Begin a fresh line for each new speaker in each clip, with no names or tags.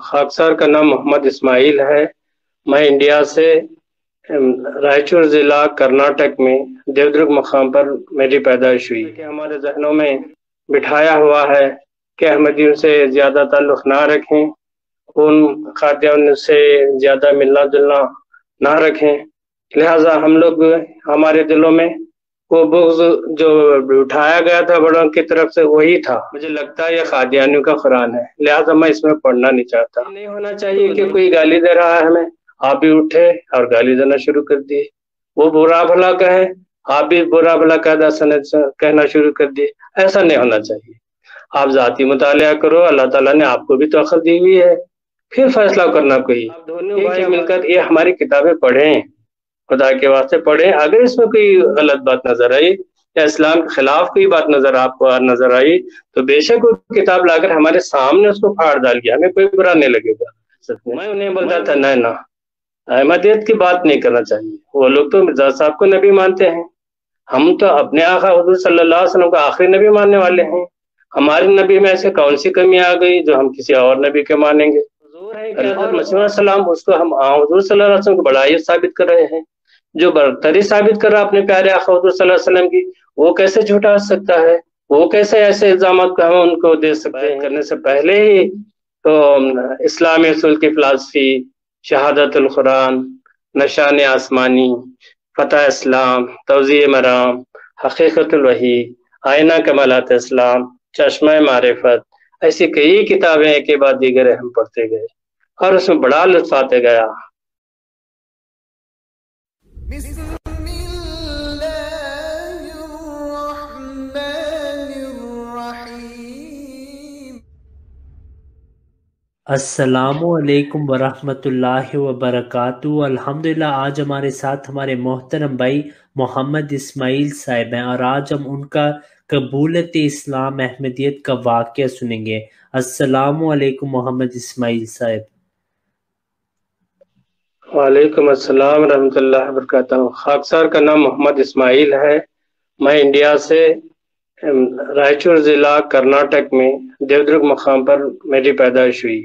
خاکسار کا نام محمد اسماعیل ہے۔ میں انڈیا سے رائچور ضلع کرناٹک میں دیودرگ مقام پر میری پیدائش ہوئی کہ ہمارے ذہنوں میں بٹھایا ہوا ہے کہ احمدیوں سے زیادہ تعلق نہ رکھیں، ان قادیان سے زیادہ ملنا جلنا نہ رکھیں، لہٰذا ہم لوگ ہمارے دلوں میں وہ بغض جو اٹھایا گیا تھا بڑوں کی طرف سے وہی تھا۔ مجھے لگتا ہے یہ قادیانیوں کا قرآن ہے، لہٰذا میں اس میں پڑھنا نہیں چاہتا۔ نہیں ہونا چاہیے کہ کوئی گالی دے رہا ہے ہمیں، آپ بھی اٹھے اور گالی دینا شروع کر دیے، وہ برا بھلا کہے آپ بھی برا بھلا کہنا شروع کر دیے۔ ایسا نہیں ہونا چاہیے۔ آپ ذاتی مطالعہ کرو، اللہ تعالیٰ نے آپ کو بھی تو عقل دی ہوئی ہے، پھر فیصلہ کرنا کوئی۔ آپ دونوں بھائی مل کر یہ ہماری کتابیں پڑھیں، خدا کے واسطے پڑھیں۔ اگر اس میں کوئی غلط بات نظر آئی یا اسلام کے خلاف کوئی بات آپ کو نظر آئی تو بے شک وہ کتاب لا کر ہمارے سامنے اس کو پھاڑ ڈال گیا، ہمیں کوئی برا نہیں لگے گا۔ میں انہیں بولتا تھا نہیں نا، احمدیت کی بات نہیں کرنا چاہیے، وہ لوگ تو مرزا صاحب کو نبی مانتے ہیں، ہم تو اپنے آقا حضور صلی اللہ علیہ وسلم کو آخری نبی ماننے والے ہیں۔ ہمارے نبی میں ایسے کون سی کمی آ گئی جو ہم کسی اور نبی کے مانیں گے؟ حضرت مسیح علیہ السلام اس کو ہم حضور صلی اللہ علیہ وسلم کو بڑائی ثابت کر رہے ہیں، جو برتری ثابت کر رہا اپنے پیارے آقا حضور صلی اللہ علیہ وسلم کی، وہ کیسے جھٹا سکتا ہے؟ وہ کیسے ایسے الزامات کو ہم ان کو دے سکتے ہیں؟ کرنے سے پہلے ہی تو اسلامی اصول کی فلسفی، شہادت القرآن، نشان آسمانی، فتح اسلام، توضیح مرام، حقیقت الوحی، آئینہ کمالات اسلام، چشمہ معرفت، ایسی کئی کتابیں ایک کے بعد دیگر ہم پڑھتے گئے اور اس میں بڑا لطف آتے گیا۔
السلام علیکم ورحمۃ اللہ وبرکاتہ۔ الحمدللہ آج ہمارے ساتھ ہمارے محترم بھائی محمد اسماعیل صاحب ہیں اور آج ہم ان کا قبولت اسلام احمدیت کا واقعہ سنیں گے۔ السلام علیکم محمد اسماعیل صاحب۔
وعلیکم السلام ورحمۃ اللہ وبرکاتہ۔ خاکسار کا نام محمد اسماعیل ہے۔ میں انڈیا سے رائچور ضلع کرناٹک میں دیودرگ مقام پر میری پیدائش ہوئی،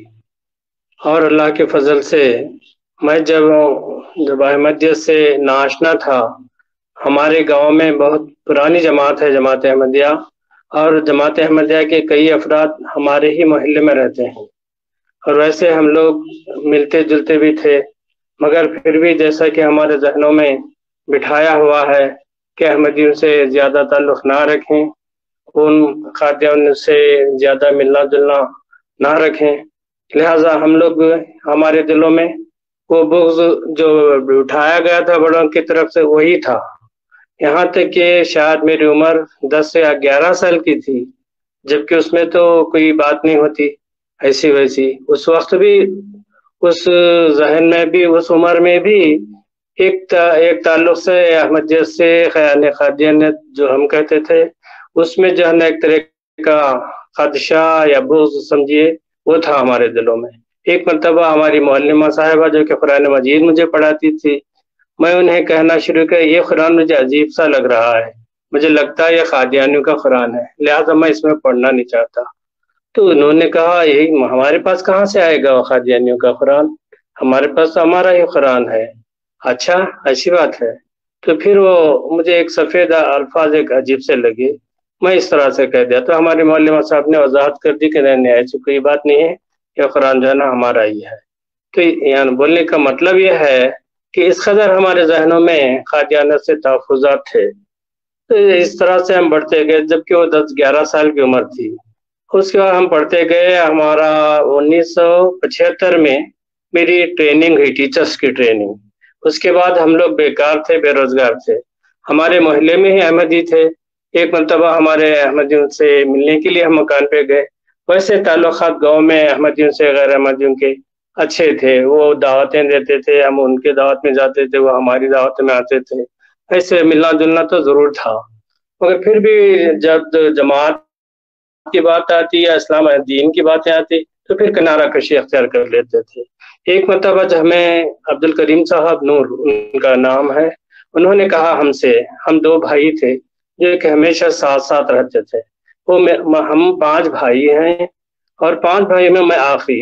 اور اللہ کے فضل سے میں جب احمدیت سے ناشنا تھا، ہمارے گاؤں میں بہت پرانی جماعت ہے جماعت احمدیہ، اور جماعت احمدیہ کے کئی افراد ہمارے ہی محلے میں رہتے ہیں، اور ویسے ہم لوگ ملتے جلتے بھی تھے، مگر پھر بھی جیسا کہ ہمارے ذہنوں میں بٹھایا ہوا ہے کہ احمدیوں سے زیادہ تعلق نہ رکھیں، ان قادیان سے زیادہ ملنا جلنا نہ رکھیں، لہٰذا ہم لوگ ہمارے دلوں میں وہ بغض جو اٹھایا گیا تھا بڑوں کی طرف سے وہی تھا، یہاں تک کہ شاید میری عمر 10 سے 11 سال کی تھی، جبکہ اس میں تو کوئی بات نہیں ہوتی ایسی ویسی۔ اس وقت بھی اس ذہن میں بھی اس عمر میں بھی ایک تعلق سے احمدیت سے قادیانیت جو ہم کہتے تھے، اس میں جو ہے نا ایک طرح کا خدشہ یا بغض سمجھیے وہ تھا ہمارے دلوں میں۔ ایک مرتبہ ہماری معلمہ صاحبہ جو کہ قرآن مجید مجھے پڑھاتی تھی، میں انہیں کہنا شروع کیا یہ قرآن مجھے عجیب سا لگ رہا ہے، مجھے لگتا ہے یہ قادیانیوں کا قرآن ہے، لہٰذا میں اس میں پڑھنا نہیں چاہتا۔ تو انہوں نے کہا یہی ہمارے پاس کہاں سے آئے گا قادیانیوں کا قرآن، ہمارے پاس تو ہمارا ہی قرآن ہے۔ اچھا ایسی بات ہے؟ تو پھر وہ مجھے ایک سفید الفاظ ایک عجیب سے لگے، میں اس طرح سے کہہ دیا، تو ہمارے معلمہ صاحب نے وضاحت کر دی کہ نہیں ایسی کوئی بات نہیں ہے، یہ قرآن جو ہے نا ہمارا ہی ہے۔ تو یعنی بولنے کا مطلب یہ ہے کہ اس قدر ہمارے ذہنوں میں قادیانیت سے تحفظات تھے۔ تو اس طرح سے ہم بڑھتے گئے، جبکہ وہ 10-11 سال کی عمر تھی۔ اس کے بعد ہم پڑھتے گئے، ہمارا 1975 میں میری ٹریننگ ہوئی، ٹیچرز کی ٹریننگ۔ اس کے بعد ہم لوگ بیکار تھے، بے روزگار تھے، ہمارے محلے میں ہی احمدی تھے۔ ایک مرتبہ ہمارے احمدیوں سے ملنے کے لیے ہم مکان پہ گئے، ویسے تعلقات گاؤں میں احمدیوں سے غیر احمدیوں کے اچھے تھے، وہ دعوتیں دیتے تھے، ہم ان کے دعوت میں جاتے تھے، وہ ہماری دعوت میں آتے تھے، ایسے ملنا جلنا تو ضرور تھا، مگر پھر بھی جب جماعت کی بات آتی یا اسلام دین کی باتیں آتی تو پھر کنارہ کشی اختیار کر لیتے تھے۔ ایک مرتبہ ہمیں عبد الکریم صاحب نور ان کا نام ہے، انہوں نے کہا ہم سے، ہم 2 بھائی تھے جو کہ ہمیشہ ساتھ ساتھ رہتے تھے، ہم 5 بھائی ہیں اور 5 بھائی میں آخری،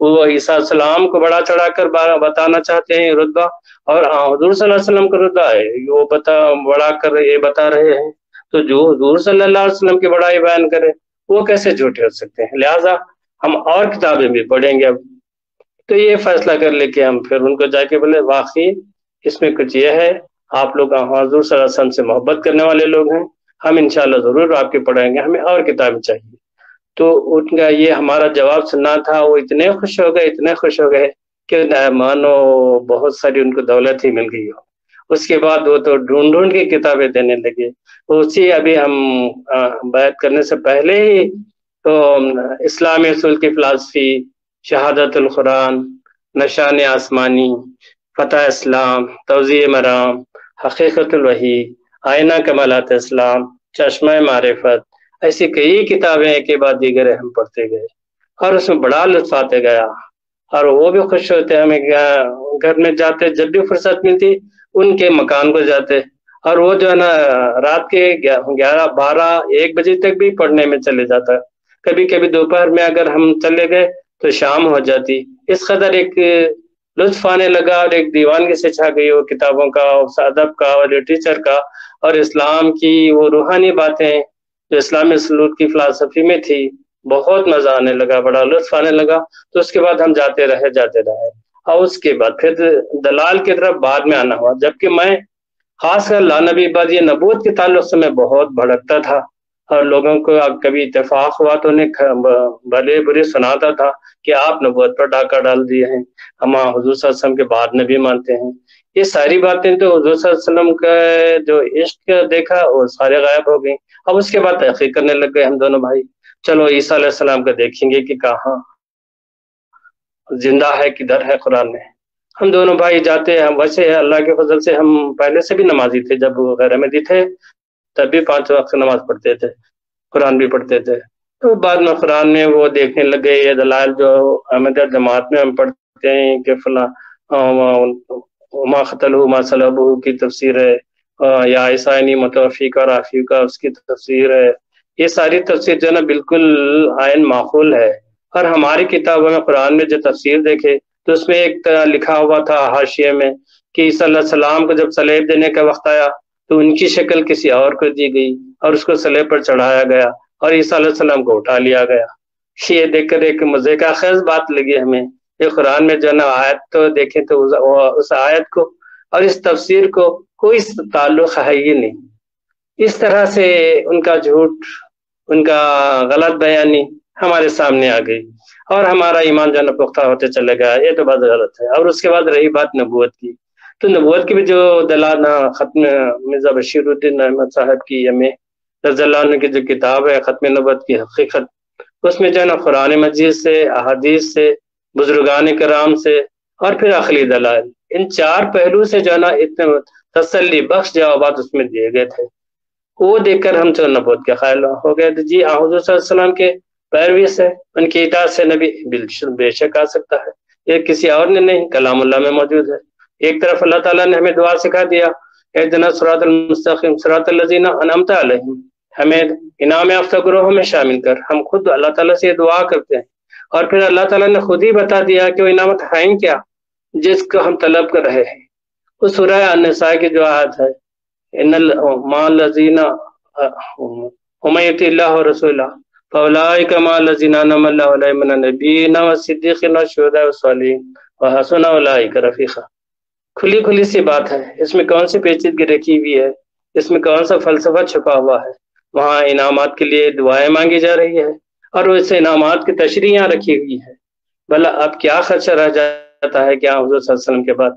وہ عیسیٰ السلام کو بڑا چڑھا کر بتانا چاہتے ہیں رتبہ، اور حضور صلی اللہ علیہ وسلم کا رتبہ ہے وہ بڑا کر یہ بتا رہے ہیں، تو جو حضور صلی اللہ علیہ وسلم کی بڑائی بیان کرے وہ کیسے جھوٹے ہو سکتے ہیں؟ لہٰذا ہم اور کتابیں بھی پڑھیں گے اب۔ تو یہ فیصلہ کر لے کے ہم پھر ان کو جا کے بولے واقعی اس میں کچھ یہ ہے، آپ لوگ حضور صلی اللہ علیہ وسلم سے محبت کرنے والے لوگ ہیں، ہم انشاءاللہ ضرور آپ کے پڑھائیں گے، ہمیں اور کتابیں چاہیے۔ تو ان کا یہ ہمارا جواب سننا تھا، وہ اتنے خوش ہو گئے کہ مانو بہت ساری ان کو دولت ہی مل گئی ہو۔ اس کے بعد وہ تو ڈھونڈ کے کتابیں دینے لگے۔ اسی ابھی ہم بیعت کرنے سے پہلے ہی تو اسلامی اصول کی فلسفی، شہادت القرآن، نشان آسمانی، فتح اسلام، توضیح مرام، حقیقت الوحی، آئینہ کمالات اسلام، چشمہ معرفت، ایسی کئی کتابیں ایک کے بعد دیگر ہم پڑھتے گئے، اور اس میں بڑا لطف آتے گیا، اور وہ بھی خوش ہوتے، ہمیں گھر میں جاتے جب بھی فرصت ملتی ان کے مکان کو جاتے، اور وہ جو ہے نا رات کے 11، 12، 1 بجے تک بھی پڑھنے میں چلے جاتا، کبھی کبھی دوپہر میں اگر ہم چلے گئے تو شام ہو جاتی۔ اس قدر ایک لطف آنے لگا اور ایک دیوانگی سے چھا گئی وہ کتابوں کا، اس ادب کا اور لٹریچر کا، اور اسلام کی وہ روحانی باتیں جو اسلامی سلوک کی فلسفی میں تھی، بہت مزہ آنے لگا، بڑا لطف آنے لگا۔ تو اس کے بعد ہم جاتے رہے، اور اس کے بعد پھر دلال کی طرف بعد میں آنا ہوا، جبکہ میں خاص کر لانبی بعد یہ نبوت کے تعلق سے میں بہت بھڑکتا تھا، اور لوگوں کو کبھی اتفاق ہوا تو انہیں بھلے برے سناتا تھا کہ آپ نبوت پر ڈاکہ ڈال دیے ہیں، ہم حضور صلی اللہ علیہ وسلم کے بعد نبی مانتے ہیں۔ یہ ساری باتیں تو حضور صلی اللہ علیہ وسلم کا جو عشق دیکھا وہ سارے غائب ہو گئیں۔ اب اس کے بعد تحقیق کرنے لگ گئے ہم دونوں بھائی، چلو عیسیٰ علیہ السلام کا دیکھیں گے کہ کہاں زندہ ہے، کدھر ہے قرآن میں۔ ہم دونوں بھائی جاتے ہیں، ویسے اللہ کے فضل سے ہم پہلے سے بھی نمازی تھے، جب غیر احمدی تھے تب بھی 5 وقت نماز پڑھتے تھے، قرآن بھی پڑھتے تھے۔ تو بعد میں قرآن میں وہ دیکھنے لگے یہ دلائل جو احمدیہ جماعت میں ہم پڑھتے ہیں کہ فلاں ما قتلہ ما صلبہ کی تفسیر ہے، یا عیسائنی متوفی کا رافی کا اس کی تفسیر ہے، یہ ساری تفسیر جو ہے نا بالکل عین معقول ہے۔ اور ہماری کتابوں میں قرآن میں جو تفسیر دیکھے تو اس میں ایک لکھا ہوا تھا حاشیے میں کہ عیسیٰ علیہ السلام کو جب صلیب دینے کا وقت آیا تو ان کی شکل کسی اور کو دی گئی اور اس کو صلیب پر چڑھایا گیا اور عیسیٰ علیہ السلام کو اٹھا لیا گیا۔ یہ دیکھ کر ایک مزے کا خیز بات لگی ہمیں، یہ قرآن میں جو ہے نا آیت تو دیکھیں تو اس آیت کو اور اس تفسیر کو کوئی تعلق ہے ہی نہیں۔ اس طرح سے ان کا جھوٹ، ان کا غلط بیانی ہمارے سامنے آ گئی، اور ہمارا ایمان جو ہے نا پختہ ہوتے چلے گیا، یہ تو بات غلط ہے۔ اور اس کے بعد رہی بات نبوت کی، تو نبوت کی بھی جو دلالہ ختم مرزا بشیر الدین احمد صاحب کی رضی اللہ عنہ کی جو کتاب ہے ختم نبوت کی حقیقت، اس میں جو ہے نا قرآن مجید سے، احادیث سے، بزرگان کرام سے، اور پھر عقلی دلائل، ان 4 پہلو سے جو ہے نا اتنے تسلی بخش جوابات اس میں دیے گئے تھے۔ وہ دیکھ کر ہم تو نبوت کے قائل ہو گئے، جی حضور صلی اللہ علیہ وسلم کے پیروی سے، ان کی اطاعت سے نبی بے شک آ سکتا ہے، یہ کسی اور نے نہیں، کلام اللہ میں موجود ہے۔ ایک طرف اللہ تعالیٰ نے ہمیں دعا سکھا دیا، اہدنا الصراط المستقیم صراط الذین انعمت علیہم، ہمیں انعام یافتہ گروہوں میں شامل کر، ہم خود اللہ تعالیٰ سے یہ دعا کرتے ہیں، اور پھر اللہ تعالیٰ نے خود ہی بتا دیا کہ وہ انعامت ہیں کیا جس کو ہم طلب کر رہے ہیں۔ وہ سورہ النساء کی جو آیت ہے، ان ما الذین ومن یطع اللہ ورسولہ فاولئک مع الذین انعم اللہ علیہم من النبیین والصدیقین والشہداء والصالحین وحسن اولئک رفیقا۔ کھلی سی بات ہے، اس میں کون سی پیچیدگی رکھی ہوئی ہے، اس میں کون سا فلسفہ چھپا ہوا ہے؟ وہاں انعامات کے لیے دعائیں مانگی جا رہی ہے، اور اس انعامات کی تشریحاں رکھی ہوئی ہے۔ بھلا اب کیا خدشہ رہ جاتا ہے کیا حضور صلی اللہ علیہ وسلم کے بعد؟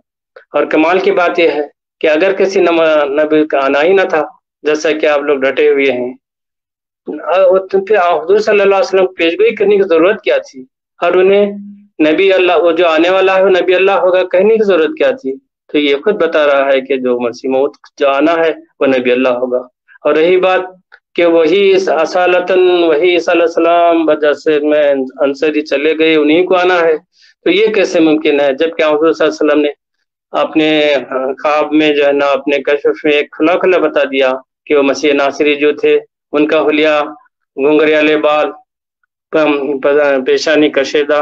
اور کمال کی بات یہ ہے کہ اگر کسی نبی کا آنا ہی نہ تھا، جیسا کہ آپ لوگ ڈٹے ہوئے ہیں، پھر حضور صلی اللہ علیہ وسلم پیشگوئی کرنے کی ضرورت کیا تھی؟ اور انہیں نبی اللہ، وہ جو آنے والا ہے وہ نبی اللہ ہوگا، کہنے کی ضرورت کیا تھی؟ تو یہ خود بتا رہا ہے کہ جو مسیح موعود جو آنا ہے وہ نبی اللہ ہوگا۔ اور رہی بات کہ وہی اصالتاً وہی عیسیٰ علیہ السلام بجسد میں انصری چلے گئے، انہیں کو آنا ہے، تو یہ کیسے ممکن ہے؟ جب کہ حضور صلی اللہ علیہ وسلم نے اپنے خواب میں جو ہے نا اپنے کشف میں ایک کھلا بتا دیا کہ وہ مسیح ناصری جو تھے، ان کا حلیہ گھنگریالے بال، پیشانی کشیدہ،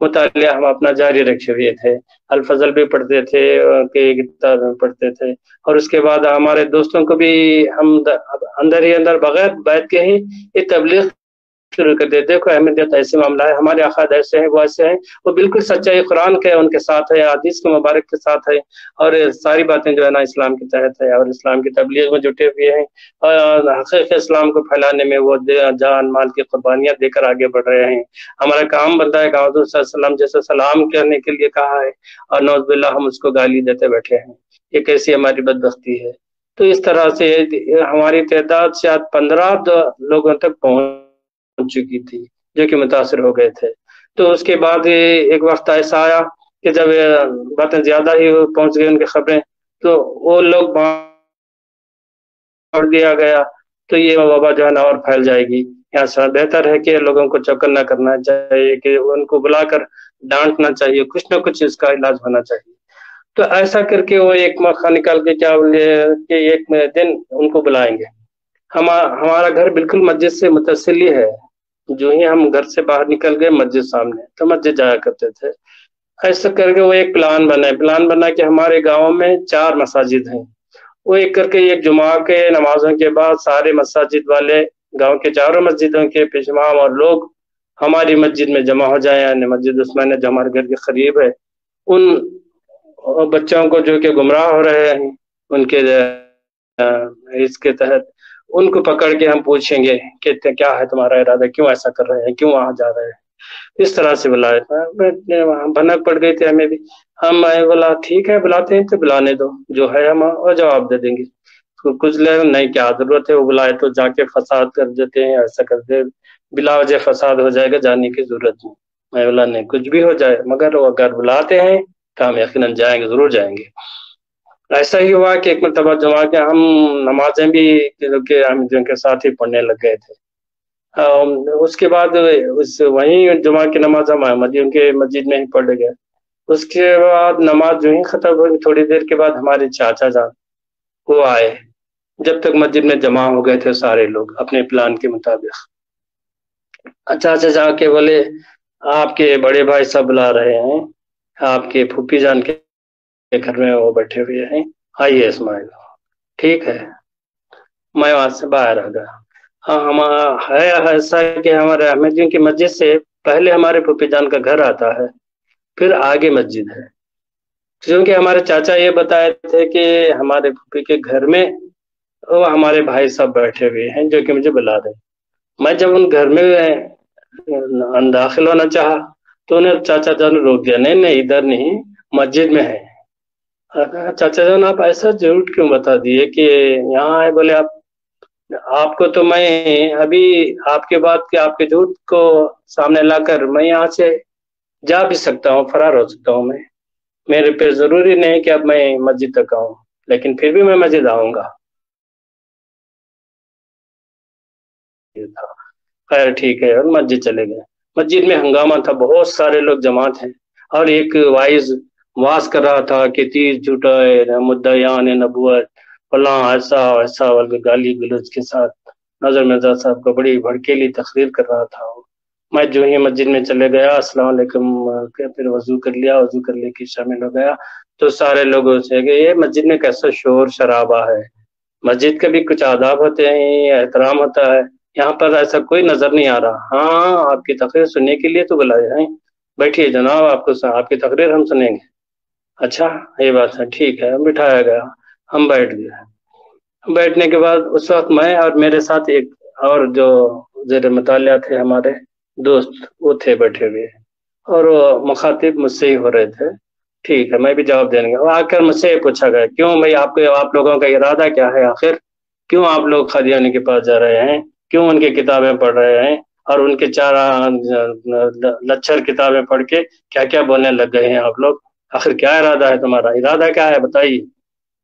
مطالعہ ہم اپنا جاری رکھے ہوئے تھے، الفضل بھی پڑھتے تھے، کہ کتاب پڑھتے تھے، اور اس کے بعد ہمارے دوستوں کو بھی ہم اندر ہی اندر بغیر بیٹھ کے ہی یہ تبلیغ شروع کر دے، دیکھو احمدیت ایسے معاملہ ہے، ہمارے عقائد ایسے ہیں، وہ ایسے ہیں، وہ بالکل سچائی قرآن کے ان کے ساتھ ہے، حدیث کے مبارک کے ساتھ ہے، اور ساری باتیں جو ہے نا اسلام کے تحت ہے، اور اسلام کی تبلیغ میں جٹے ہوئے ہیں، اور حقیقی اسلام کو پھیلانے میں وہ جان مال کی قربانیاں دے کر آگے بڑھ رہے ہیں۔ ہمارا کام بنتا ہے کہ حضور صلی اللہ علیہ وسلم جیسے سلام کرنے کے لیے کہا ہے، اور نعوذ باللہ ہم اس کو گالی دیتے بیٹھے ہیں، یہ کیسی ہماری بدبختی ہے۔ تو اس طرح سے ہماری تعداد شاید 15 لوگوں تک پہنچ چکی تھی جو کہ متاثر ہو گئے تھے۔ تو اس کے بعد ایک وقت ایسا آیا کہ جب باتیں زیادہ ہی پہنچ گئی ان کی خبریں، تو وہ لوگ چھوڑ دیا گیا، تو یہ وبا جو ہے نا اور پھیل جائے گی۔ یہاں سے بہتر ہے کہ لوگوں کو چوکن نہ کرنا چاہیے، کہ ان کو بلا کر ڈانٹنا چاہیے، کچھ نہ کچھ اس کا علاج ہونا چاہیے۔ تو ایسا کر کے وہ ایک موقع نکال کے کیا کہ ایک دن ان کو بلائیں گے۔ ہمارا گھر بالکل مسجد سے متصل ہی ہے، جو ہی ہم گھر سے باہر نکل گئے مسجد سامنے، تو مسجد جایا کرتے تھے۔ ایسا کر کے وہ ایک پلان بنا کہ ہمارے گاؤں میں 4 مساجد ہیں، وہ ایک کر کے ایک جمعہ کے نمازوں کے بعد سارے مساجد والے گاؤں کے 4 مسجدوں کے امام اور لوگ ہماری مسجد میں جمع ہو جائیں، یعنی مسجد عثمانیہ جو ہمارے گھر کے قریب ہے۔ ان بچوں کو جو کہ گمراہ ہو رہے ہیں، ان کے اس کے تحت ان کو پکڑ کے ہم پوچھیں گے کہ کیا ہے تمہارا ارادہ، کیوں ایسا کر رہے ہیں، کیوں وہاں جا رہے ہیں، اس طرح سے بلایا تھا۔ بھنک پڑ گئی تھی ہمیں بھی، ہم بولا ٹھیک ہے بلاتے ہیں تو بلانے دو، جو ہے ہم اور جواب دے دیں گے۔ کچھ لوگ نہیں، کیا ضرورت ہے، وہ بلائے تو جا کے فساد کر دیتے ہیں، ایسا کرتے بلا وجہ فساد ہو جائے گا، جانے کی ضرورت نہیں۔ میں بولا نہیں، کچھ بھی ہو جائے، مگر وہ اگر بلاتے ہیں تو ہم یقیناً جائیں گے، ضرور جائیں گے۔ ایسا ہی ہوا کہ ایک مرتبہ جمعہ کے ہم نمازیں بھی جن کے ساتھ ہی پڑھنے لگ گئے تھے۔ اس کے بعد وہیں جمعہ کی نماز ہم ان کے مسجد میں ہی پڑھ گئے۔ اس کے بعد نماز جو ہی ختم ہوئی، تھوڑی دیر کے بعد ہمارے چاچا جان وہ آئے، جب تک مسجد میں جمع ہو گئے تھے سارے لوگ اپنے پلان کے مطابق۔ چاچا جا کے بولے آپ کے بڑے بھائی سب بلا رہے ہیں، آپ کے پھوپھی جان کے گھر میں وہ بیٹھے ہوئے ہیں، آئیے اسماعیل۔ ٹھیک ہے، میں وہاں سے باہر آ گیا۔ ہاں، ہے ایسا کہ ہمارے احمدیوں کی مسجد سے پہلے ہمارے پھوپھی جان کا گھر آتا ہے، پھر آگے مسجد ہے۔ کیونکہ ہمارے چاچا یہ بتائے تھے کہ ہمارے پھوپھی کے گھر میں وہ ہمارے بھائی سب بیٹھے ہوئے ہیں جو کہ مجھے بلا رہے ہیں۔ میں جب ان گھر میں داخل ہونا چاہا تو انہیں چاچا جان نے روک دیا، نہیں نہیں ادھر نہیں، مسجد میں ہے۔ چاچا جان آپ ایسا جھوٹ کیوں بتا دیے کہ یہاں ہے؟ بولے آپ کو تو میں ابھی آپ کے بات کے آپ کے جھوٹ کو سامنے لا کر میں یہاں سے جا بھی سکتا ہوں، فرار ہو سکتا ہوں، میں میرے پہ ضروری نہیں کہ اب میں مسجد تک آؤں، لیکن پھر بھی میں مسجد آؤں گا۔ خیر ٹھیک ہے، اور مسجد چلے گئے۔ مسجد میں ہنگامہ تھا، بہت سارے لوگ جمع تھے، اور ایک وائز واز کر رہا تھا کہ 30 جھوٹے مدعیان نبوت فلاں ایسا ایسا گالی گلوچ کے ساتھ نظر مرزا صاحب کو بڑی بھڑکیلی تقریر کر رہا تھا۔ میں جو ہی مسجد میں چلے گیا، السلام علیکم، پھر وضو کر لیا، وضو کر لے کے شامل ہو گیا، تو سارے لوگوں سے کہ یہ مسجد میں کیسا شور شرابہ ہے، مسجد کے بھی کچھ آداب ہوتے ہیں، احترام ہوتا ہے، یہاں پر ایسا کوئی نظر نہیں آ رہا۔ ہاں آپ کی تقریر سننے کے لیے تو بلائے ہیں، بیٹھیے جناب، آپ کی تقریر ہم سنیں گے۔ اچھا یہ بات ہے، ٹھیک ہے، بٹھایا گیا، ہم بیٹھ گئے۔ بیٹھنے کے بعد اس وقت میں اور میرے ساتھ ایک اور جو زیر مطالعہ تھے ہمارے دوست، وہ تھے بیٹھے ہوئے، اور وہ مخاطب مجھ سے ہی ہو رہے تھے۔ ٹھیک ہے، میں بھی جواب دیں گے۔ وہ آ کر مجھ سے یہ پوچھا گیا کیوں بھائی آپ لوگوں کا ارادہ کیا ہے، آخر کیوں آپ لوگ قادیانی کے پاس جا رہے ہیں، کیوں ان کی کتابیں پڑھ رہے ہیں، اور ان کے 4 لچھر کتابیں پڑھ کے کیا کیا بولنے لگ گئے ہیں آپ لوگ، آخر کیا ارادہ ہے تمہارا، ارادہ کیا ہے بتائیے،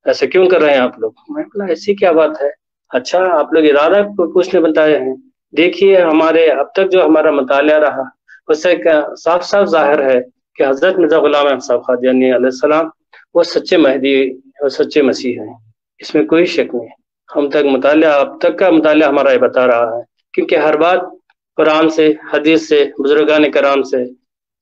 ایسے کیوں کر رہے ہیں آپ لوگ۔ میں بولا ایسی کیا بات ہے، اچھا آپ لوگ ارادہ پوچھنے بتائے ہیں۔ دیکھیے ہمارے اب تک جو ہمارا مطالعہ رہا اس سے صاف صاف ظاہر ہے کہ حضرت مرزا غلام احمد صاحب قادیانی علیہ السلام وہ سچے مہدی اور سچے مسیح ہیں، اس میں کوئی شک نہیں۔ ہم تک مطالعہ، اب تک کا مطالعہ ہمارا یہ بتا رہا ہے، کیونکہ ہر بات قرآن سے، حدیث سے، بزرگان کرام سے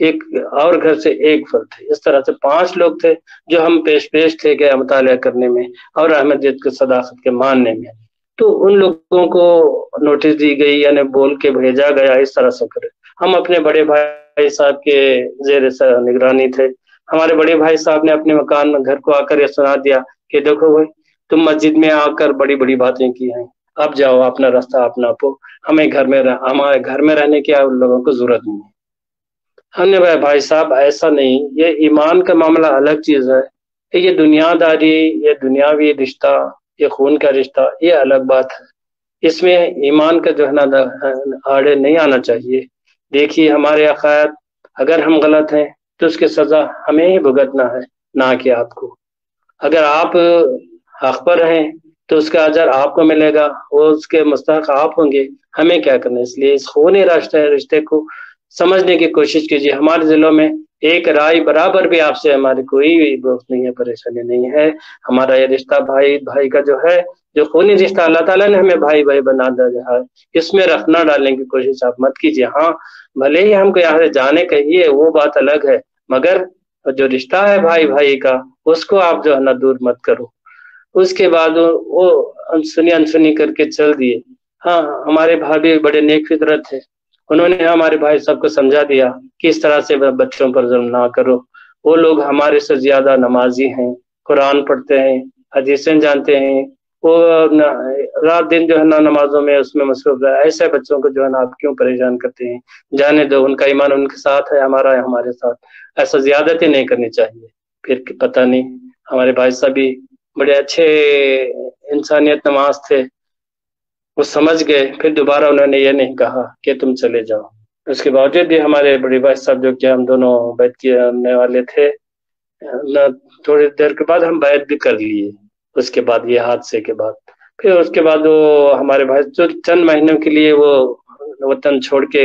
ایک اور گھر سے ایک فرد تھے، اس طرح سے 5 لوگ تھے جو ہم پیش تھے کہ مطالعہ کرنے میں اور احمدیت کی صداقت کے ماننے میں۔ تو ان لوگوں کو نوٹس دی گئی، یعنی بول کے بھیجا گیا اس طرح سے کرے۔ ہم اپنے بڑے بھائی صاحب کے زیر نگرانی تھے، ہمارے بڑے بھائی صاحب نے اپنے مکان میں گھر کو آ کر یہ سنا دیا کہ دیکھو بھائی، تم مسجد میں آ کر بڑی بڑی باتیں کی ہیں، اب جاؤ اپنا راستہ اپنا پو، ہمارے گھر میں رہنے کی ان لوگوں کو ضرورت نہیں ہے۔ ہم نے بھائی صاحب ایسا نہیں، یہ ایمان کا معاملہ الگ چیز ہے، یہ دنیا داری، یہ دنیاوی رشتہ، یہ خون کا رشتہ، یہ الگ بات ہے، اس میں ایمان کا جو ہے نا آڑے نہیں آنا چاہیے۔ دیکھیے ہمارے عقائد، اگر ہم غلط ہیں تو اس کی سزا ہمیں ہی بھگتنا ہے، نہ کہ آپ کو۔ اگر آپ حق پر ہیں تو اس کا اجر آپ کو ملے گا، وہ اس کے مستحق آپ ہوں گے، ہمیں کیا کرنا ہے۔ اس لیے اس خونی رشتے کو سمجھنے کی کوشش کیجیے۔ ہمارے ضلعوں میں ایک رائے برابر بھی آپ سے ہماری کوئی بوکس نہیں ہے، پریشانی نہیں ہے۔ ہمارا یہ رشتہ بھائی بھائی کا جو ہے، جو خونی رشتہ اللہ تعالیٰ نے ہمیں بھائی بھائی بنا دیا ہے، اس میں رکھنا ڈالنے کی کوشش آپ مت کیجیے۔ ہاں بھلے ہی ہم کو یہاں سے جانے کہیے، وہ بات الگ ہے، مگر جو رشتہ ہے بھائی بھائی کا، اس کو آپ جو ہے نا دور مت کرو۔ اس کے بعد وہ انسنی کر کے چل دیے۔ ہاں ہمارے بھائی بڑے نیک فطرت تھے، انہوں نے ہمارے بھائی سب کو سمجھا دیا کہ اس طرح سے بچوں پر ظلم نہ کرو۔ وہ لوگ ہمارے سے زیادہ نمازی ہیں، قرآن پڑھتے ہیں، حدیثیں جانتے ہیں، وہ رات دن جو ہے نا نمازوں میں اس میں مصروف ہے۔ ایسے بچوں کو جو ہے نا آپ کیوں پریشان کرتے ہیں؟ جانے دو، ان کا ایمان ان کے ساتھ ہے، ہمارا ہے ہمارے ساتھ۔ ایسا زیادتی نہیں کرنی چاہیے۔ پھر پتہ نہیں، ہمارے بھائی صاحب بھی بڑے اچھے انسانیت نواز تھے، وہ سمجھ گئے، پھر دوبارہ انہوں نے یہ نہیں کہا کہ تم چلے جاؤ۔ اس کے باوجود بھی ہمارے بڑے بھائی صاحب جو کہ ہم دونوں بیعت کرنے والے تھے، تھوڑی دیر کے بعد ہم بیعت بھی کر لیے۔ اس کے بعد یہ حادثے کے بعد پھر اس کے بعد وہ ہمارے بھائی جو چند مہینوں کے لیے وہ وطن چھوڑ کے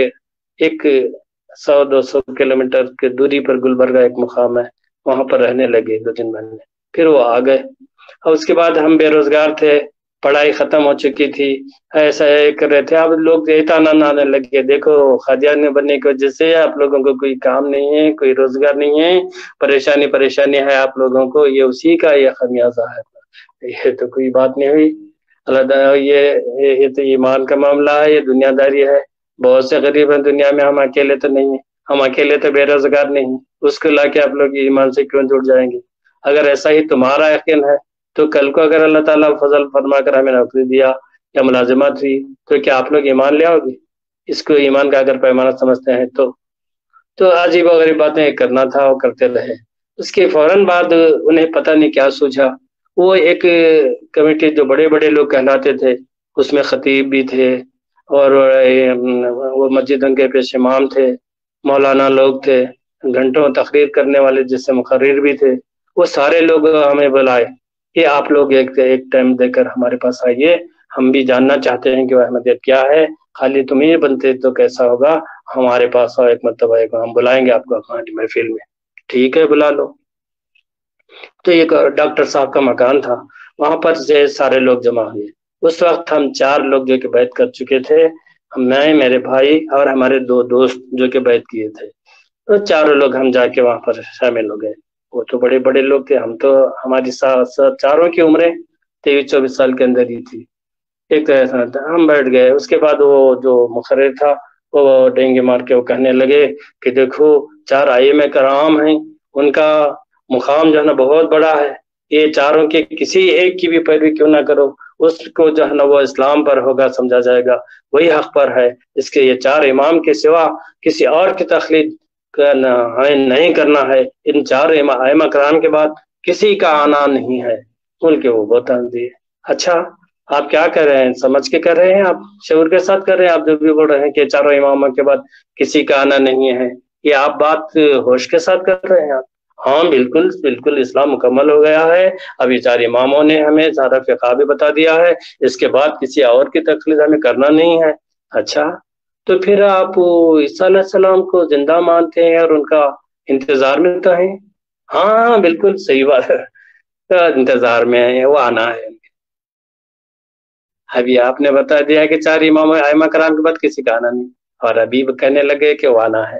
ایک 100-200 کلومیٹر کی دوری پر گلبرگہ ایک مقام ہے، وہاں پر رہنے لگے 2-3 مہینے، پھر وہ آ گئے۔ اور اس کے بعد ہم بے روزگار تھے، پڑھائی ختم ہو چکی تھی، ایسا کر رہے تھے۔ اب لوگ اطمینان آنے لگے، دیکھو قادیانی بننے کی وجہ سے آپ لوگوں کو کوئی کام نہیں ہے، کوئی روزگار نہیں ہے، پریشانی ہے آپ لوگوں کو، یہ اسی کا یہ خمیازہ ہے۔ یہ تو کوئی بات نہیں ہوئی، اللہ تعالیٰ، یہ تو ایمان کا معاملہ ہے، یہ دنیا داری ہے۔ بہت سے غریب ہیں دنیا میں، ہم اکیلے تو نہیں ہیں، ہم اکیلے تو بے روزگار نہیں، اس کو لا کے آپ لوگ ایمان سے کیوں جڑ جائیں گے؟ اگر ایسا ہی تمہارا یقین ہے تو کل کو اگر اللہ تعالیٰ فضل فرما کر ہمیں نوکری دیا یا ملازمت ہوئی تو کیا آپ لوگ ایمان لے آؤ گے؟ اس کو ایمان کا اگر پیمانہ سمجھتے ہیں تو عجیب و غریب باتیں کرنا تھا، وہ کرتے رہے۔ اس کے فوراً بعد انہیں پتہ نہیں کیا سوچا، وہ ایک کمیٹی جو بڑے بڑے لوگ کہلاتے تھے، اس میں خطیب بھی تھے اور وہ مسجدوں کے پیش امام تھے، مولانا لوگ تھے، گھنٹوں تقریر کرنے والے جس سے مقرر بھی تھے، وہ سارے لوگ ہمیں بلائے کہ آپ لوگ ایک ٹائم دے کر ہمارے پاس آئیے، ہم بھی جاننا چاہتے ہیں کہ وہ احمدیت کیا ہے، خالی تم ہی بنتے تو کیسا ہوگا، ہمارے پاس آؤ ایک مرتبہ، ہم بلائیں گے آپ کو ہماری محفل میں۔ ٹھیک ہے، بلا لو۔ تو ایک ڈاکٹر صاحب کا مکان تھا، وہاں پر سے سارے لوگ جمع ہوئے۔ اس وقت ہم 4 لوگ جو کہ بیعت کر چکے تھے، میں، میرے بھائی اور ہمارے 2 دوست جو کہ بیعت کیے تھے، تو چاروں لوگ ہم جا کے وہاں پر شامل ہو گئے۔ وہ تو بڑے بڑے لوگ تھے، ہم تو ہماری چاروں کی عمریں 23-24 سال کے اندر ہی تھی۔ ایک تو ایسا تھا، ہم بیٹھ گئے۔ اس کے بعد وہ جو مقرر تھا وہ ڈینگے مار کے وہ کہنے لگے کہ دیکھو 4 ائمہ کرام ہیں، ان کا مقام جو ہے نا بہت بڑا ہے، یہ چاروں کے کسی ایک کی بھی پیروی کیوں نہ کرو، اس کو جو ہے نا وہ اسلام پر ہوگا سمجھا جائے گا، وہی حق پر ہے، اس کے یہ 4 امام کے سوا کسی اور کی تقلید نہیں کرنا ہے، ان 4 ائمہ کرام کے بعد کسی کا آنا نہیں ہے۔ ان کے وہ بہت دیے۔ اچھا آپ کیا کر رہے ہیں؟ سمجھ کے کر رہے ہیں آپ؟ شعور کے ساتھ کر رہے ہیں آپ جو بھی بول رہے ہیں کہ 4 اماموں کے بعد کسی کا آنا نہیں ہے؟ یہ آپ بات ہوش کے ساتھ کر رہے ہیں آپ؟ ہاں بالکل بالکل، اسلام مکمل ہو گیا ہے، اب یہ 4 اماموں نے ہمیں سارا فقہ بھی بتا دیا ہے، اس کے بعد کسی اور کی تقلید ہمیں کرنا نہیں ہے۔ اچھا تو پھر آپ عیسیٰ علیہ السلام کو زندہ مانتے ہیں اور ان کا انتظار میں تو ہیں؟ ہاں بالکل صحیح بات ہے، انتظار میں ہیں، وہ آنا ہے۔ ابھی آپ نے بتا دیا کہ 4 امام ائمہ کرام کے بعد کسی کا آنا نہیں، اور ابھی کہنے لگے کہ وہ آنا ہے۔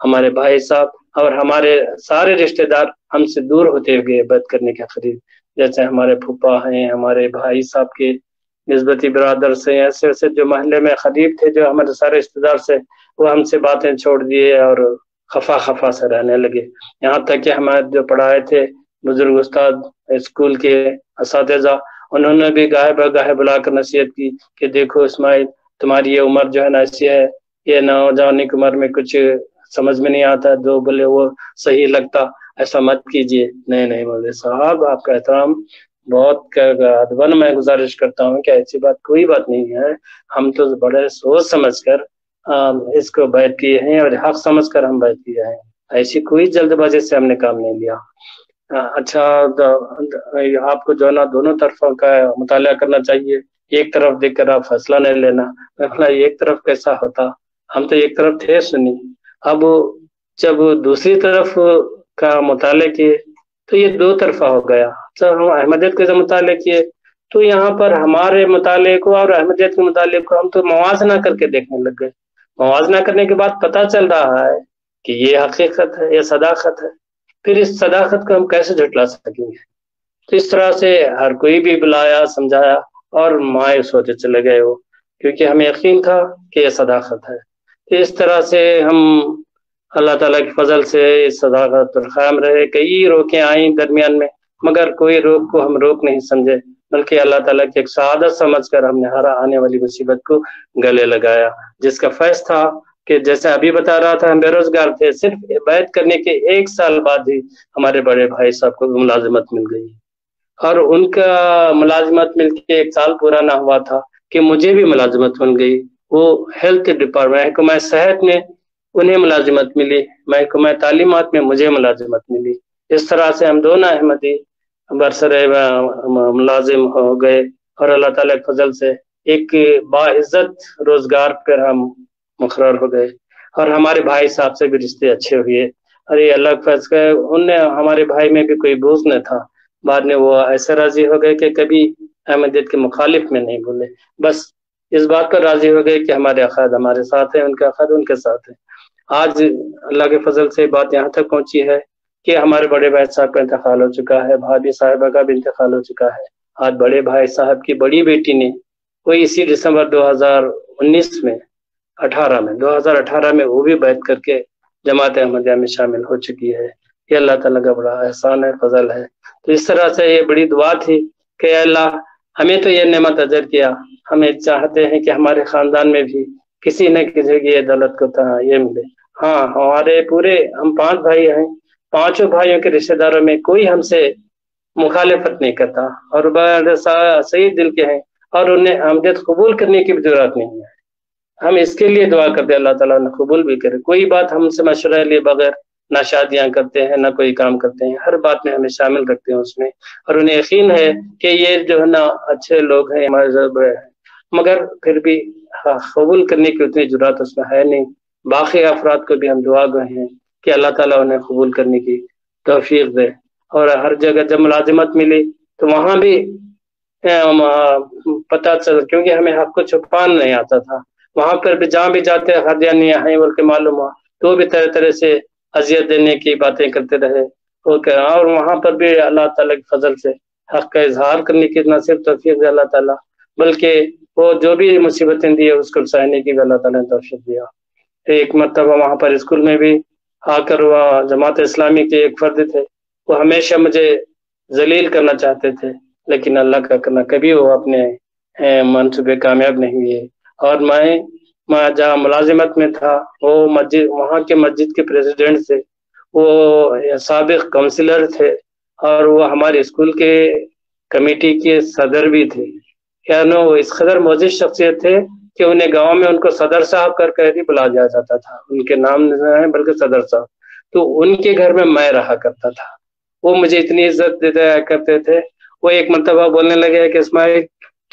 ہمارے بھائی صاحب اور ہمارے سارے رشتہ دار ہم سے دور ہوتے گئے بیعت کرنے کے قریب، جیسے ہمارے پھوپھا ہیں، ہمارے بھائی صاحب کے نسبتی برادر سے، ایسے ایسے جو محلے میں قریب تھے، جو ہمارے سارے رشتہ دار سے، وہ ہم سے باتیں چھوڑ دیے اور خفا خفا سے رہنے لگے۔ یہاں تک کہ ہمارے جو پڑھائے تھے بزرگ استاد اسکول کے اساتذہ، انہوں نے بھی گاہے بگاہے بلا کر نصیحت کی کہ دیکھو اسماعیل، تمہاری یہ عمر جو ہے نا ایسی ہے، یہ نوجوانی کی عمر میں کچھ سمجھ میں نہیں آتا، جو بولے وہ صحیح لگتا، ایسا مت کیجیے۔ نہیں نہیں مولوی صاحب، آپ کا احترام بہت ادبن میں گزارش کرتا ہوں کہ ایسی بات کوئی بات نہیں ہے، ہم تو بڑے سوچ سمجھ کر اس کو بیعت کیے ہیں اور حق سمجھ کر ہم بیعت کیے ہیں، ایسی کوئی جلد بازی سے ہم نے کام نہیں لیا۔ اچھا، آپ کو جو ہے نا دونوں طرفوں کا مطالعہ کرنا چاہیے، ایک طرف دیکھ کر آپ فیصلہ نہیں لینا۔ ایک طرف کیسا ہوتا، ہم تو ایک طرف تھے سنی، اب جب دوسری طرف کا مطالعہ کیے تو یہ دو طرفہ ہو گیا۔ جب ہم احمدیت کے مطالعہ کیے تو یہاں پر ہمارے مطالعے کو اور احمدیت کے مطالعے کو ہم تو موازنہ کر کے دیکھنے لگ گئے۔ موازنہ کرنے کے بعد پتہ چل رہا ہے کہ یہ حقیقت ہے، یہ صداقت ہے، پھر اس صداقت کو ہم کیسے جھٹلا سکیں گے؟ تو اس طرح سے ہر کوئی بھی بلایا، سمجھایا اور مایوس ہوتے چلے گئے وہ، کیونکہ ہمیں یقین تھا کہ یہ صداقت ہے۔ تو اس طرح سے ہم اللہ تعالیٰ کی فضل سے اس صداقت پر قائم رہے۔ کئی روکیں آئیں درمیان میں، مگر کوئی روک کو ہم روک نہیں سمجھے، بلکہ اللہ تعالیٰ کی ایک سعادت سمجھ کر ہم نے ہر آنے والی مصیبت کو گلے لگایا، جس کا فیض تھا کہ جیسے ابھی بتا رہا تھا، ہم بے روزگار تھے، صرف بیعت کرنے کے 1 سال بعد ہی ہمارے بڑے بھائی صاحب کو ملازمت مل گئی، اور ان کا ملازمت مل کے 1 سال پورا نہ ہوا تھا کہ مجھے بھی ملازمت مل گئی۔ وہ ہیلتھ ڈپارٹمنٹ، محکمہ صحت میں انہیں ملازمت ملی، محکمہ تعلیمات میں مجھے ملازمت ملی۔ اس طرح سے ہم دونوں احمدی برسر ملازم ہو گئے، اور اللہ تعالیٰ کے فضل سے ایک باعزت روزگار پر ہم مقرر ہو گئے، اور ہمارے بھائی صاحب سے بھی رشتے اچھے ہوئے۔ اور یہ اللہ کا فضل ہے، ان نے ہمارے بھائی میں بھی کوئی بوجھ نہ تھا، بعد میں وہ ایسے راضی ہو گئے کہ کبھی احمدیت کے مخالف میں نہیں بولے، بس اس بات پر راضی ہو گئے کہ ہمارے عقائد ہمارے ساتھ ہیں، ان کے عقائد ان کے ساتھ ہیں۔ آج اللہ کے فضل سے بات یہاں تک پہنچی ہے کہ ہمارے بڑے بھائی صاحب کا انتقال ہو چکا ہے، بھابھی صاحبہ کا بھی انتقال ہو چکا ہے۔ آج بڑے بھائی صاحب کی بڑی بیٹی نے، وہ اسی دسمبر 2019 میں 2018 میں وہ بھی بیعت کر کے جماعت احمدیہ میں شامل ہو چکی ہے۔ یہ اللہ تعالیٰ کا بڑا احسان ہے، فضل ہے۔ تو اس طرح سے یہ بڑی دعا تھی کہ اے اللہ، ہمیں تو یہ نعمت عطا کیا، ہمیں چاہتے ہیں کہ ہمارے خاندان میں بھی کسی نہ کسی کی یہ دولت کو یہ ملے۔ ہاں، ہمارے پورے ہم 5 بھائی ہیں، 5 بھائیوں کے رشتہ داروں میں کوئی ہم سے مخالفت نہیں کرتا، اور بڑے صحیح دل کے ہیں، اور انہیں احمدیت قبول کرنے کی بھی ضرورت نہیں ہے۔ ہم اس کے لیے دعا کرتے ہیں اللہ تعالیٰ نے قبول بھی کرے۔ کوئی بات ہم سے مشورہ لیے بغیر نہ شادیاں کرتے ہیں، نہ کوئی کام کرتے ہیں، ہر بات میں ہمیں شامل رکھتے ہیں اس میں، اور انہیں یقین ہے کہ یہ جو ہے نا اچھے لوگ ہیں، ہمارے ضرور ہیں، مگر پھر بھی قبول کرنے کی اتنی جرات اس میں ہے نہیں۔ باقی افراد کو بھی ہم دعا گئے ہیں کہ اللہ تعالیٰ انہیں قبول کرنے کی توفیق دے۔ اور ہر جگہ جب ملازمت ملی تو وہاں بھی پتہ چل، کیونکہ ہمیں حق کو چھپانا نہیں آتا تھا، وہاں پر بھی جہاں بھی جاتے ہردیانی ہیں بول کے معلوم ہوا تو بھی طرح طرح سے اذیت دینے کی باتیں کرتے رہے، اور وہاں پر بھی اللہ تعالیٰ کے فضل سے حق کا اظہار کرنے کی نہ صرف توفیق دے اللہ تعالیٰ، بلکہ وہ جو بھی مصیبتیں دی اس کو سہنے کی بھی اللہ تعالیٰ نے توفیق دیا۔ ایک مرتبہ وہاں پر اسکول میں بھی آ کر وہ جماعت اسلامی کے ایک فرد تھے، وہ ہمیشہ مجھے ذلیل کرنا چاہتے تھے، لیکن اللہ کا کرنا کبھی وہ اپنے منصوبے کامیاب نہیں ہوئے۔ اور میں جہاں ملازمت میں تھا، وہ وہاں کے مسجد کے پریزیڈنٹ سے، وہ سابق کونسلر تھے، اور وہ ہمارے اسکول کے کمیٹی کے صدر بھی تھے۔ یعنی وہ اس قدر معزز شخصیت تھے کہ انہیں گاؤں میں ان کو صدر صاحب کر کے بلا جایا جاتا تھا، ان کے نام نہیں بلکہ صدر صاحب۔ تو ان کے گھر میں میں رہا کرتا تھا، وہ مجھے اتنی عزت دیتے کرتے تھے۔ وہ ایک مرتبہ بولنے لگے کہ اسماعیل،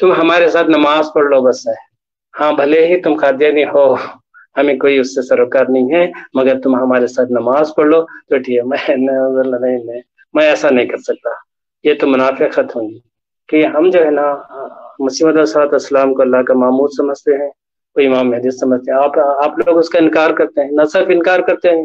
تم ہمارے ساتھ نماز پڑھ لو بس ہے، ہاں بھلے ہی تم قادیانی ہو، ہمیں کوئی اس سے سروکار نہیں ہے، مگر تم ہمارے ساتھ نماز پڑھ لو تو ٹھیک ہے۔ میں ایسا نہیں کر سکتا، یہ تو منافقت ہوں گی، کہ ہم جو ہے نا مسیح موعود صلی اللہ علیہ وسلم کو اللہ کا معمود سمجھتے ہیں، وہ امام مہدی سمجھتے ہیں۔ آپ لوگ اس کا انکار کرتے ہیں، نہ صرف انکار کرتے ہیں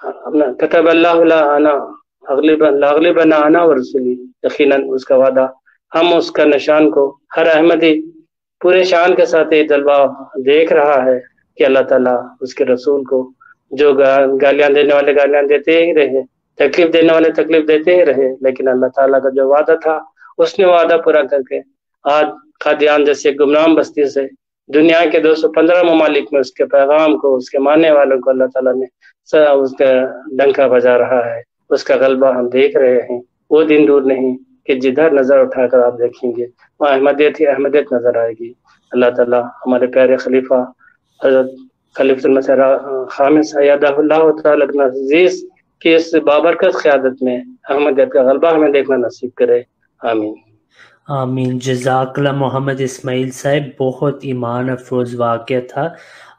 اپنا کتب اللہ لا انا لاغلبنا انا ورسولی، یقیناً اس کا وعدہ، ہم اس کا نشان کو ہر احمدی پورے شان کے ساتھ یہ جلوہ دیکھ رہا ہے کہ اللہ تعالیٰ اس کے رسول کو جو گالیاں دینے والے گالیاں دیتے ہی رہے، تکلیف دینے والے تکلیف دیتے ہی رہے، لیکن اللہ تعالیٰ کا جو وعدہ تھا اس نے وعدہ پورا کر کے آج قادیان جیسے گمنام بستی سے دنیا کے 215 ممالک میں اس کے پیغام کو، اس کے ماننے والوں کو اللہ تعالیٰ نے اس کا ڈنکا بجا رہا ہے، اس کا غلبہ ہم دیکھ رہے ہیں۔ وہ دن دور نہیں کہ جدھر نظر اٹھا کر آپ دیکھیں گے وہاں احمدیت ہی احمدیت نظر آئے گی۔ اللہ تعالیٰ ہمارے پیارے خلیفہ حضرت خلیفۃ المسیح خامس ایدہ اللہ تعالیٰ عزیز کی اس بابرکت قیادت میں احمدیت کا غلبہ ہمیں دیکھنا نصیب کرے، آمین
آمین۔ جزاک اللہ محمد اسماعیل صاحب، بہت ایمان افروز واقعہ تھا۔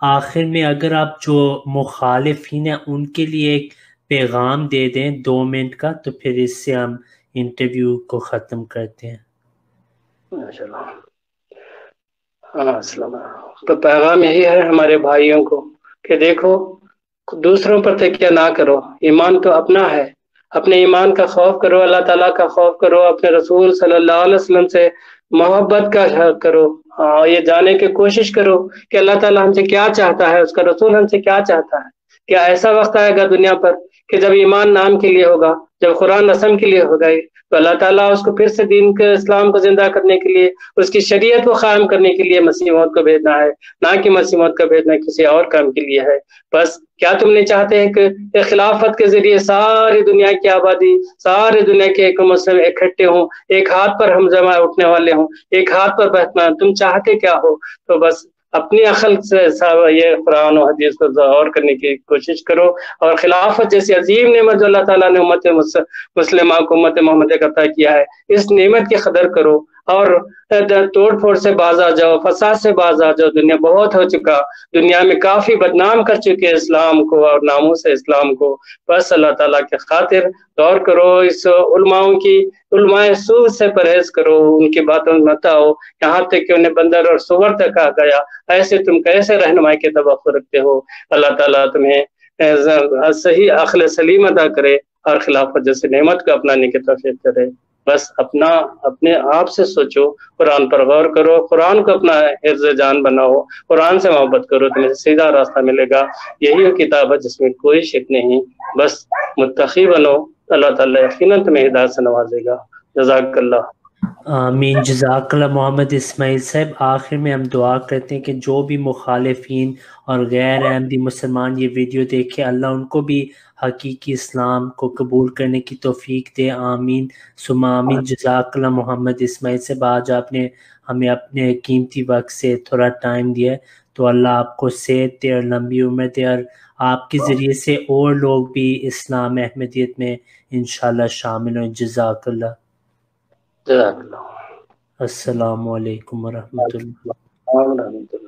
آخر میں اگر آپ جو مخالفین ہیں ان کے لیے ایک پیغام دے دیں 2 منٹ کا، تو پھر اس سے ہم انٹرویو کو ختم کرتے ہیں۔
ماشاءاللہ۔ ہاں السلام علیکم۔ تو پیغام یہی ہے ہمارے بھائیوں کو کہ دیکھو، دوسروں پر تکیہ نہ کرو، ایمان تو اپنا ہے، اپنے ایمان کا خوف کرو، اللہ تعالیٰ کا خوف کرو، اپنے رسول صلی اللہ علیہ وسلم سے محبت کا کرو، یہ جانے کی کوشش کرو کہ اللہ تعالیٰ ہم سے کیا چاہتا ہے، اس کا رسول ہم سے کیا چاہتا ہے۔ کیا ایسا وقت آئے گا دنیا پر کہ جب ایمان نام کے لیے ہوگا، جب قرآن رسم کے لیے ہوگا، تو اللہ تعالیٰ اس کو پھر سے دین کے اسلام کو زندہ کرنے کے لیے، اس کی شریعت کو قائم کرنے کے لیے مسیح موعود کو بھیجنا ہے، نہ کہ مسیح موعود کا بھیجنا کسی اور کام کے لیے ہے۔ بس کیا تم نہیں چاہتے ہیں کہ خلافت کے ذریعے ساری دنیا کی آبادی، ساری دنیا کے ایک مسلم اکٹھے ہوں، ایک ہاتھ پر ہم جمع اٹھنے والے ہوں، ایک ہاتھ پر بیٹھنا؟ تم چاہتے کیا ہو؟ تو بس اپنی عقل سے یہ قرآن و حدیث کو غور کرنے کی کوشش کرو، اور خلافت جیسی عظیم نعمت جو اللہ تعالیٰ نے امت مسلمہ کو، امت محمد کا عطا کیا ہے، اس نعمت کی قدر کرو اور توڑ پھوڑ سے باز آ جاؤ، فساد سے باز آ جاؤ۔ دنیا بہت ہو چکا، دنیا میں کافی بدنام کر چکے اسلام کو اور ناموس اسلام کو۔ بس اللہ تعالیٰ کے خاطر غور کرو، اس علماء سوء سے پرہیز کرو، ان کی باتوں میں مت آؤ، یہاں تک کہ انہیں بندر اور سور تک آ گیا۔ ایسے تم کیسے رہنمائی کے توقع رکھتے ہو؟ اللہ تعالیٰ تمہیں صحیح عقل سلیم عطا کرے اور خلافت جیسے نعمت کو اپنانے کی توفیق کرے۔ بس اپنے آپ سے سوچو، قرآن پر غور کرو، قرآن کو اپنا حفظ جان بناؤ، قرآن سے محبت کرو، تمہیں سیدھا راستہ ملے گا۔ یہی وہ کتاب ہے جس میں کوئی شک نہیں، بس متقی بنو، اللہ تعالیٰ یقیناً تمہیں ہدایت سے نوازے گا۔ جزاک اللہ۔
آمین۔ جزاک اللہ محمد اسماعیل صاحب۔ آخر میں ہم دعا کرتے ہیں کہ جو بھی مخالفین اور غیر احمدی مسلمان یہ ویڈیو دیکھے، اللہ ان کو بھی حقیقی اسلام کو قبول کرنے کی توفیق دے۔ آمین ثم آمین۔ جزاک اللہ محمد اسماعیل صاحب، آج آپ نے ہمیں اپنے قیمتی وقت سے تھوڑا ٹائم دیا، تو اللہ آپ کو صحت دے اور لمبی عمر دے، اور آپ کے ذریعے سے اور لوگ بھی اسلام احمدیت میں انشاءاللہ شامل ہوں۔ جزاک اللہ۔
جزاک اللہ۔
السلام علیکم ورحمۃ اللہ۔
السلام علیکم۔